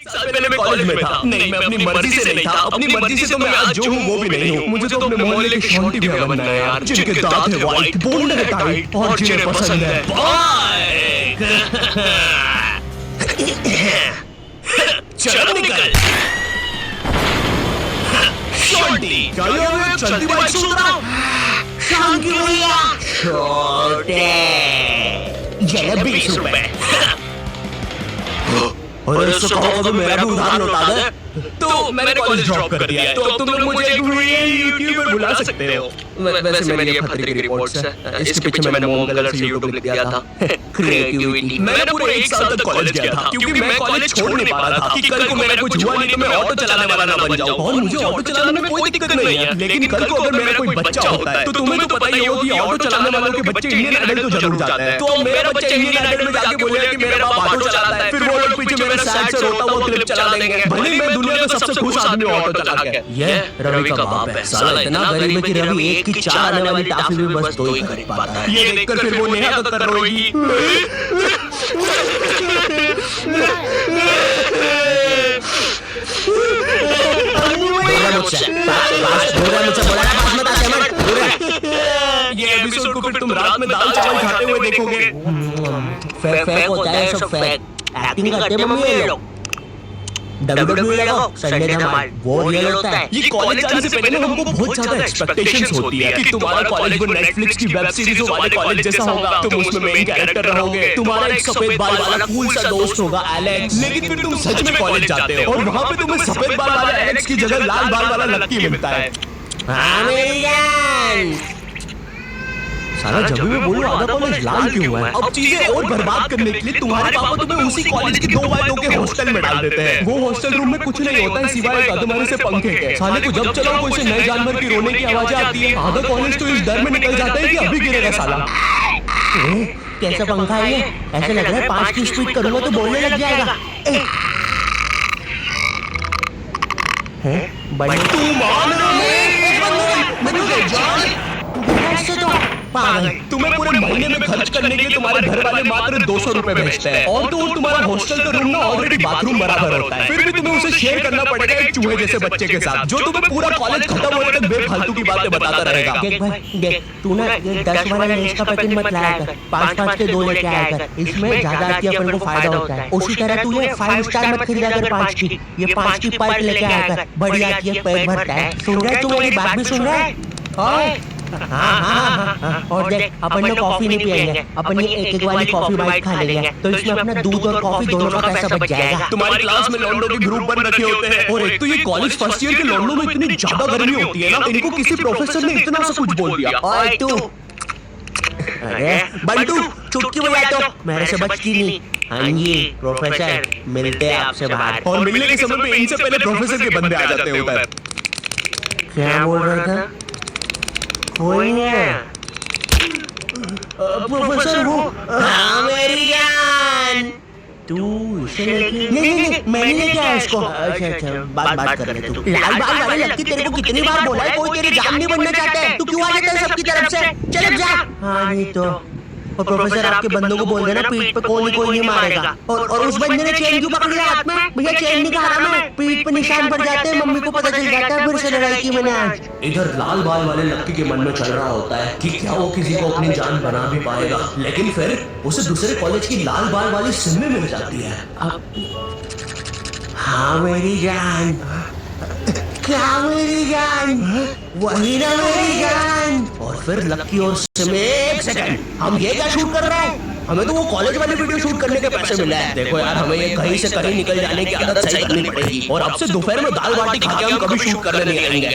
साल पहले मैं कॉलेज में था। नहीं, मैं अपनी मर्जी से नहीं था। अपनी मर्जी से तो मैं आज जो हूँ वो भी नहीं हूँ। मुझे तो अपने मोहल्ले के शॉन्टी भैया बनना है यार, जिनके दांत है व्हाइट, बोल्ड है टाइट और जिन्हें पसंद है बाइक। चल निकल शॉन्टी। क्या ये मैं चलती बाइक सुन रहा हूँ? शांति भैया छोटे जरा 20 रुपए। और इसको कहो तो मेरा भी उधार लौटा दे। तो मैंने कॉलेज ड्रॉप कर दिया है, तो तुम लोग मुझे एक रियल यूट्यूबर बुला सकते हो। वैसे मेरी ये खतरे की रिपोर्ट्स है। इसके पीछे मैंने मोम कलर से यूट्यूब लिख दिया था। क्रिएटिविटी। मैंने पूरे 1 साल तक कॉलेज गया था क्योंकि मैं कॉलेज छोड़ नहीं पा रहा था कि कल को मेरा कुछ हुआ नहीं तो मैं ऑटो चलाने वाला ना बन जाऊं। और मुझे ऑटो चलाने में कोई दिक्कत नहीं है, लेकिन कल को अगर मेरा कोई बच्चा होता है तो तुम्हें तो पता ही होगा कि ऑटो चलाने वालों के बच्चे इंडियन आइडल तो जरूर जाते हैं। तो मेरा बच्चा इंडियन आइडल में जाके बोलेगा कि मेरा बाप ऑटो चलाता है, फिर वो लोग पीछे मेरा सैड से रोता हुआ क्लिप चला देंगे। भले मैं दुनिया का सबसे खुश आदमी ऑटो चला के। ये रवि का बाप है। साला इतना गरीब है कि रवि एक की 4 आने वाली टाफी भी बस 2 ही खरीद पाता है। ये देखकर फिर वो नेहा तो कर रोएगी। ये एपिसोड को फिर तुम रात में दाल चावल खाते हुए देखोगे। फेक होता है सब फेक। एक्टिंग करते हैं मम्मी ये लोग। WWE लगाओ संडे धमाल वो रियल होता है। ये कॉलेज जाने से पहले हमको बहुत ज्यादा एक्सपेक्टेशंस होती है कि तुम्हारा कॉलेज वो नेटफ्लिक्स की वेब सीरीज वाले कॉलेज जैसा होगा। तुम उसमें मेन कैरेक्टर रहोगे, तुम्हारा एक सफेद बाल वाला कूल सा दोस्त होगा एलेक्स। लेकिन फिर तुम सच में कॉलेज जाते हो और वहाँ पे तुम्हें सफेद बाल वाला एलेक्स की जगह लाल बाल वाला लक्की मिलता है। साला जब भी मैं बोलूं आधा कॉलेज लाल क्यों है? अब चीजें और बर्बाद करने के लिए तुम्हारे पापा तुम्हें उसी कॉलेज की 2 बाय 2 के हॉस्टल में डाल देते हैं। वो हॉस्टल रूम में कुछ नहीं होता है सिवाय एक अधमरे से पंखे के। साले को जब चलाओ कोई से नए जानवर की रोने की आवाजें आती है। आधा कॉलेज तो इस डर में निकल जाता है कि अभी गिरेगा साला। कैसा पंखा है ये? ऐसा लग रहा है 5 की स्पीड करूंगा तो बोलने लग जाएगा। तू मान तुम्हें पूरे महीने में खर्च करने के लिए तुम्हारे घर वाले मात्र 200 रुपए भेजते हैं और तो तुम्हारा हॉस्टल का रूम ना ऑलरेडी बाथरूम बराबर होता है। फिर भी तुम्हें उसे शेयर करना पड़ेगा एक चूहे जैसे बच्चे के साथ जो तुम्हें पूरा कॉलेज खत्म होने तक बेफालतू की बातें बताता रहेगा। देख भाई देख, तू ना ये 10 वाला लेस का पैकेट मत लाया कर, 5-5 के 2 लेके आया कर। इसमें ज्यादा आती है अपन को फायदा होता है। उसी तरह तू ये 5 स्टार मत खरीदा कर 5 की, ये 5 की पल्प लेके आया कर, बढ़िया आती है, पेट भरता है। सुन रहा है तू मेरी बात भी सुन रहा है? हाँ। और देख अपन ने कॉफी नहीं पिएंगे, अपन ये एक वाली कॉफी बाइट खा लेंगे तो इसमें अपना दूध और कॉफी दोनों का पैसा बच जाएगा। तुम्हारी क्लास में लौंडों के ग्रुप बन रखे होते हैं और एक तो ये कॉलेज फर्स्ट ईयर के लौंडों में इतनी ज्यादा गर्मी होती है ना, इनको किसी प्रोफेसर ने इतना सा कुछ बोल दिया। ओए तू, अरे बंटू चुटकी बजा तो मेरे से बचती नहीं। हाँ जी प्रोफेसर, मिलते हैं आपसे बाहर। और मिलने के समय पे इनसे पहले प्रोफेसर के बंदे आ जाते हैं उधर। क्या बोल रहा था? कोई नहीं प्रोफेसर वो। हाँ मेरी जान, तू इसे लेके नहीं मैंने लेके आया इसको। अच्छा बात कर रहे तू। लाल बाल वाले लड़की तेरे को कितनी बार बोला है कोई तेरी जान नहीं बनना चाहता है, तू क्यों आ जाता है सबकी तरफ से? चल जा। हाँ नहीं तो और प्रोफेसर आपके बंदों को बोल देना पीठ पे कोई नहीं मारेगा। और उस बंदे ने चेन क्यों पकड़ी हाथ में? भैया चेन नहीं खा रहा मैं, पीठ पे निशान पड़ जाते हैं, मम्मी को पता चल जाता है, फिर से लड़ाई की मैंने आज। इधर लाल बाल वाले लड़की के मन में चल रहा होता है कि क्या वो किसी को अपनी जान बना भी पाएगा, लेकिन फिर उसे दूसरे कॉलेज की लाल बाल वाली सिम मिल जाती है। हाँ मेरी जान, क्या मेरी जान, वही ना मेरी जान। और फिर लक्की और सिम, एक सेकंड, हम ये क्या शूट कर रहे हैं? हमें तो वो कॉलेज वाली वीडियो शूट करने के पैसे मिले हैं। देखो यार हमें ये कहीं से कहीं निकल जाने की आदत सही करनी पड़ेगी और अब से दोपहर में दाल बाटी खा के हम कभी शूट करने नहीं आएंगे।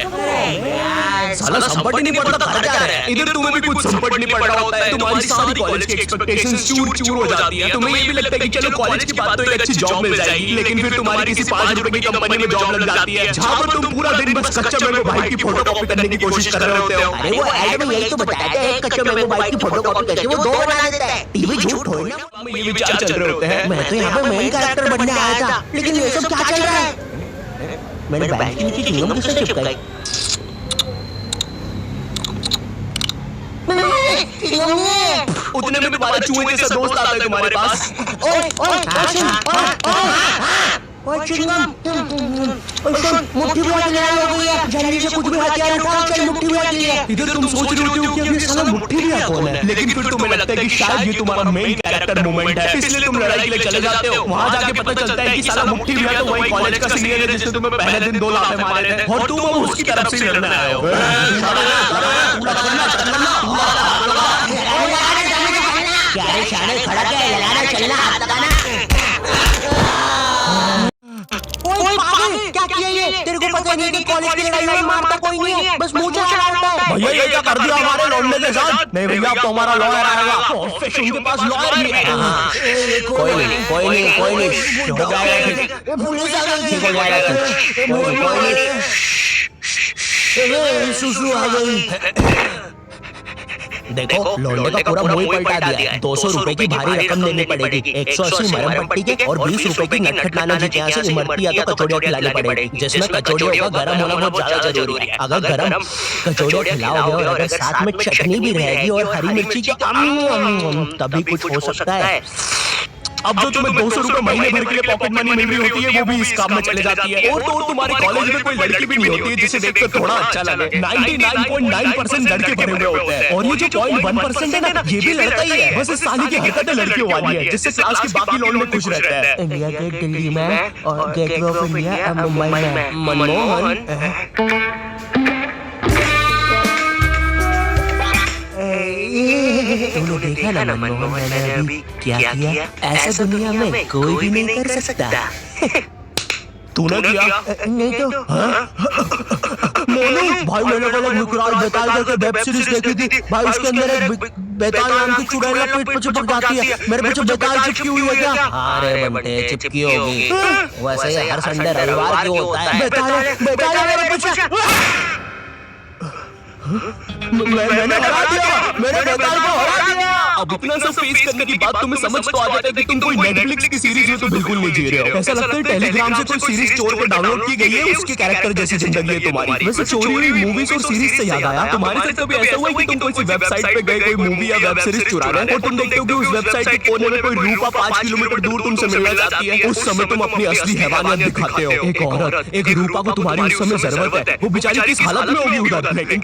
साला संपट ही नहीं पड़ता, खर्चा है। इधर तुम्हें भी कुछ संपट नहीं पड़ रहा होता है, तुम्हारी सारी कॉलेज की एक्सपेक्टेशंस चूर हो जाती है। तुम्हें ये भी लगता है कि चलो कॉलेज की बात तो एक अच्छी जॉब मिल जाएगी, लेकिन फिर तुम्हारी किसी 5 रुपए की कंपनी में जॉब लग जाती है जहाँ पर तुम पूरा दिन बस कच्चा मैंगो बाइक की फोटोकॉपी करने की कोशिश कर रहे होते हो। अरे वो ऐड में यही तो बताया है, कच्चा मैंगो बाइक की फोटोकॉपी करके वो 2 बना देता है। टीवी झूठ हो ना, ये विचार चल रहे होते हैं। मैं तो यहाँ पे मेन कैरेक्टर बनने आया था, लेकिन ये सब क्या चल रहा है? मैंने बैंक के नीचे चिंगम किससे चिपकाई? उतने में तुम्हारा चूहे जैसा दोस्त आता है तुम्हारे पास। ओए चिंगम, ओए सुन, मुट्ठी भर के लड़ाई हो गई है, जल्दी से कुछ भी हथियार उठाओ, चल मुट्ठी भर के लिए। इधर तुम सोच रहे होते हो कि ये साला मुट्ठी भैया कौन है, लेकिन फिर तुम्हें लगता है कि शायद ये तुम्हारा मेन कैरेक्टर मोमेंट है, इसलिए तुम लड़ाई के लिए चले जाते हो। वहाँ जाके पता चलता है कि साला मुट्ठी भैया तो वही कॉलेज का सीनियर है जिसने तुम्हें पहले दिन 2 लाते मारे थे और तुम अब उसकी तरफ से लड़ने आए हो। क्या रे शाने, खड़ा क्या है, लगाना चलना, हाथ लगाना। ओए पागल, क्या किया ये? तेरे को पता नहीं है कि कॉलेज की लड़ाई में मारता कोई नहीं है, बस मुंह चढ़ाता है। भैया ये क्या कर दिया हमारे लौंडे के साथ? नहीं भैया अब तो हमारा लॉयर आएगा, प्रोफेशन के पास लॉयर भी है। कोई नहीं, हो जाएगा ठीक, पुलिस आ गई, ठीक हो जाएगा ठीक, कोई नहीं, सुसु आ गई। देखो लौंडे का पूरा मुंह पलटा दिया। 200 रुपए की भारी रकम देनी पड़ेगी, 180 मरम पट्टी के और 20 रुपए की नटखट नाना जी के यहाँ से इमरती या तो कचौड़ियाँ खिलानी पड़ेगी, जिसमें कचौड़ियों का गरम होना बहुत ज्यादा जरूरी है। अगर गरम कचौड़ियाँ खिलाओगे और अगर साथ में चटनी भी रहेगी और हरी मिर्ची की तभी कुछ हो सकता है। अब जो तुम्हें 200 रुपए महीने भर के लिए पॉकेट मनी मिल रही होती है वो भी इस काम में चले जाती है। और तो और तुम्हारे कॉलेज में कोई लड़की भी नहीं होती है जिसे देखकर थोड़ा अच्छा लगे। 99.9% लड़के भरे हुए होते हैं और ये जो 0.1% है ना, ये भी लड़का ही है। बस इस साली की हरकतें लड़कियों वाली है जिससे क्लास के बाकी लोग खुश रहते हैं। इंडिया गेट दिल्ली में और गेटवे ऑफ इंडिया मुंबई में। मनमोहन तूने देखा ना मनमोहन मैंने अभी क्या किया? ऐसा दुनिया में कोई भी नहीं कर सकता। तूने किया? नहीं तो मोनू भाई मैंने कल विकराल बेताल करके वेब सीरीज देखी थी भाई, उसके अंदर एक बेताल नाम की चुड़ैल पेट पे चिपक जाती है। मेरे पीछे बेताल चिपकी हुई है क्या? अरे बंटे चिपकी होगी, वैसे ही हर संडे रविवार क्यों होता है? बेताल मेरे पीछे मैंने हरा दिया, मेरे बेताल को हरा दिया। अब इतना सब फेस करने की बात तुम्हें समझ तो आ जाता है कि तुम कोई नेटफ्लिक्स की सीरीज में तो बिल्कुल नहीं जी रहे हो। ऐसा लगता है टेलीग्राम से कोई सीरीज चोर कर डाउनलोड की गई है, उसके कैरेक्टर जैसी जिंदगी है तुम्हारी। वैसे चोरी हुई मूवीज और सीरीज से याद आया, तुम्हारे साथ कभी ऐसा हुआ है कि तुम कोई वेबसाइट पे गए कोई मूवी या वेब सीरीज चुरा रहे और तुम देखते हो कि उस वेबसाइट के कोने में कोई रूपा 5 किलोमीटर दूर तुमसे मिलना चाहती है। उस समय तुम अपनी असली हैवानियत दिखाते हो। एक औरत, एक रूपा को तुम्हारी उस समय जरूरत है, वो बेचारी किस हालत में होगी उधर, लेकिन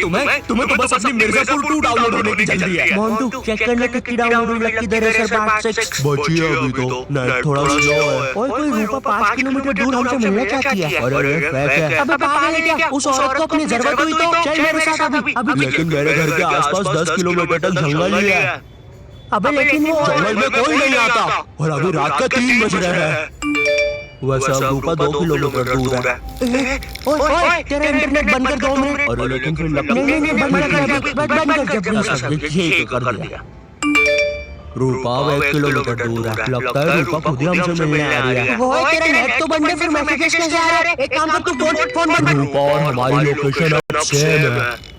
तुम्हें तो बस अपनी मिर्जापुर 2 डाउनलोड होने की जल्दी है। मोंटू चेक करना कितनी डाउनलोड हुई, लकी दर है सर 5 बची है अभी तो, नेट थोड़ा स्लो है। ओए कोई रूपा 5 किलोमीटर दूर हमसे मिलना चाहती है। अरे फेक है। अबे पागल है क्या? उस औरत को अपनी जरूरत हुई तो चल मेरे साथ अभी। लेकिन मेरे घर के आसपास 10 किलोमीटर तक जंगल ही है। अबे लेकिन वो जंगल में कोई नहीं आता और अभी रात का 3 बज रहे हैं। वैसे अब रूपा 2 किलोमीटर दूर है। ओए तेरा इंटरनेट बंद कर 2 मिनट। अरे लेकिन फिर नहीं बंद कर जब ये कर दिया। रूपा 1 किलोमीटर दूर है, लगता है रूपा खुद ही हमसे मिलने आ रही है। ओए तेरा नेट तो बंद है, फिर मैसेजेस कैसे आ रहे हैं? एक काम कर तू फोन बंद। रूपा और हमारी लोकेशन अब सेम है।